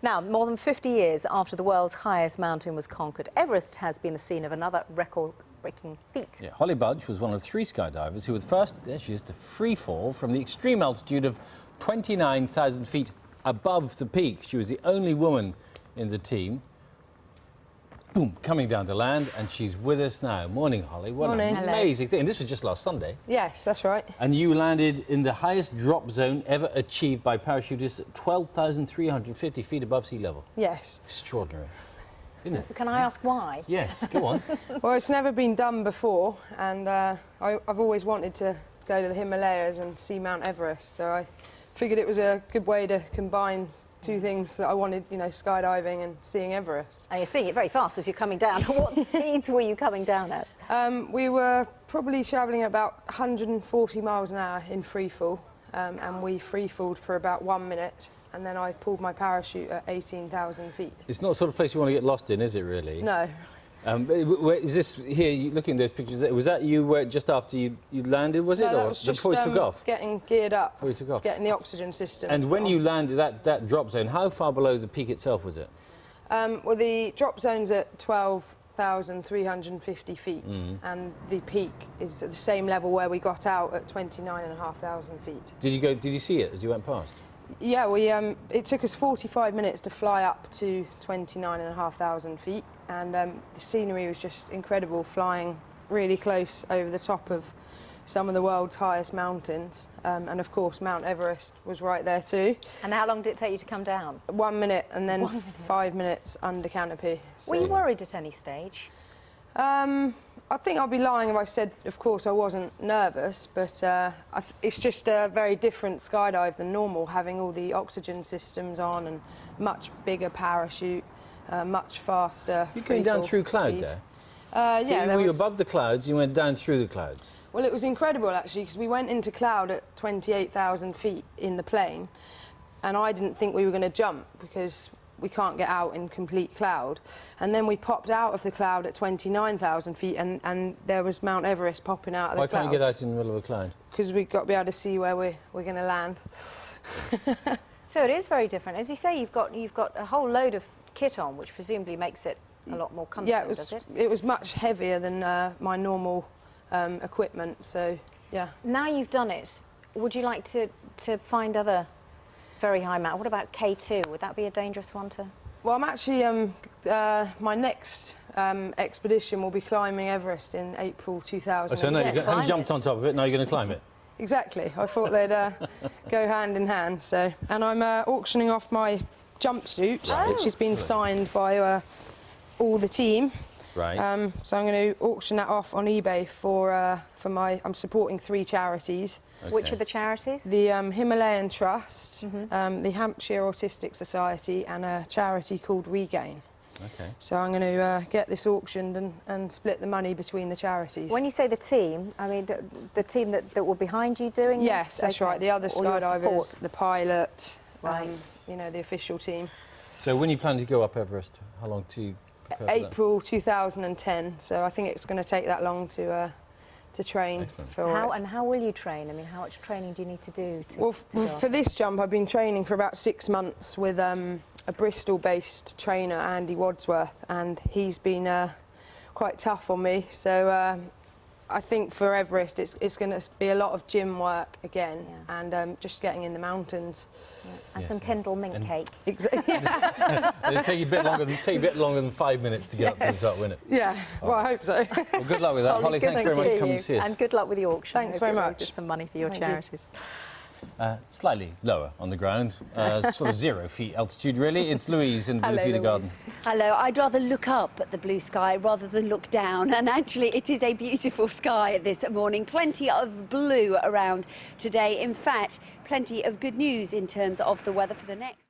Now, more than 50 years after the world's highest mountain was conquered, Everest has been the scene of another record-breaking feat. Yeah, Holly Budge was one of 3 skydivers who were the first, there she is, to free fall from the extreme altitude of 29,000 feet above the peak. She was the only woman in the team. Boom, coming down to land, and she's with us now. Morning, Holly. What Morning. an amazing thing. And this was just last Sunday. Yes, that's right. And you landed in the highest drop zone ever achieved by parachutists at 12,350 feet above sea level. Yes. Extraordinary, isn't it? Can I ask why? Yes, go on. Well, it's never been done before, and I've always wanted to go to the Himalayas and see Mount Everest, so I figured it was a good way to combine 2 things that I wanted, you know, skydiving and seeing Everest. And you're seeing it very fast as you're coming down. What speeds were you coming down at? We were probably travelling at about 140 miles an hour in freefall, and we freefalled for about 1 minute, and then I pulled my parachute at 18,000 feet. It's not the sort of place you want to get lost in, is it, really? No. Is this here? You looking at those pictures? Was that you just after you landed? Was it, No, that or was just, before you took off? Getting geared up. Before you took off. Getting the oxygen system. And when you landed that drop zone, how far below the peak itself was it? Well, the drop zone's at 12,350 feet, and the peak is at the same level where we got out at 29,500 feet. Did you see it as you went past? Yeah, it took us 45 minutes to fly up to 29,500 feet, and the scenery was just incredible, flying really close over the top of some of the world's highest mountains, and of course Mount Everest was right there too. And how long did it take you to come down? 1 minute, and then 5 minutes under canopy. So. Were you worried at any stage? I think I'd be lying if I said, of course, I wasn't nervous, but it's just a very different skydive than normal, having all the oxygen systems on and much bigger parachute, much faster. You're going down through cloud there? Yeah. So you were above the clouds, you went down through the clouds? Well, it was incredible, actually, because we went into cloud at 28,000 feet in the plane, and I didn't think we were going to jump because we can't get out in complete cloud. And then we popped out of the cloud at 29,000 feet, and there was Mount Everest popping out of the clouds. Why can't you get out in the middle of a cloud? Because we've got to be able to see where we're going to land. So it is very different. As you say, you've got a whole load of kit on, which presumably makes it a lot more cumbersome, yeah, does it? it was much heavier than my normal equipment, so yeah. Now you've done it, would you like to find other very high mountains? What about K2? Would that be a dangerous one to...? Well, I'm actually, my next expedition will be climbing Everest in April 2010. So now you jumped on top of it, now you're going to climb it? Exactly. I thought they'd go hand in hand, so... And I'm auctioning off my jumpsuit, which has been signed by all the team. Right. So I'm going to auction that off on eBay for my... I'm supporting 3 charities. Okay. Which are the charities? The Himalayan Trust, the Hampshire Autistic Society, and a charity called Regain. Okay. So I'm going to get this auctioned and split the money between the charities. When you say the team, I mean the team that were behind you doing this? Yes, that's right. The other skydivers, the pilot, right. You know, the official team. So when you plan to go up Everest, how long to you prepare for that? April 2010. So I think it's going to take that long to train. Excellent. For it. And how will you train? I mean, how much training do you need to do to Well, go for this jump, I've been training for about 6 months with a Bristol-based trainer, Andy Wadsworth, and he's been quite tough on me. So I think for Everest, it's going to be a lot of gym work again, and just getting in the mountains. Yeah. And some Kendall mint cake. Exactly. It'll take you a bit longer than 5 minutes to get up to the top, won't it? Yeah. Well, I hope so. Well, good luck with that, Holly. Thanks very much for coming to see us. And good luck with the auction. Thanks very much. Some money for your charities. Slightly lower on the ground, sort of 0 feet altitude, really. It's Louise in Blue Peter Garden. Hello, I'd rather look up at the blue sky rather than look down, and actually it is a beautiful sky this morning. Plenty of blue around today. In fact, plenty of good news in terms of the weather for the next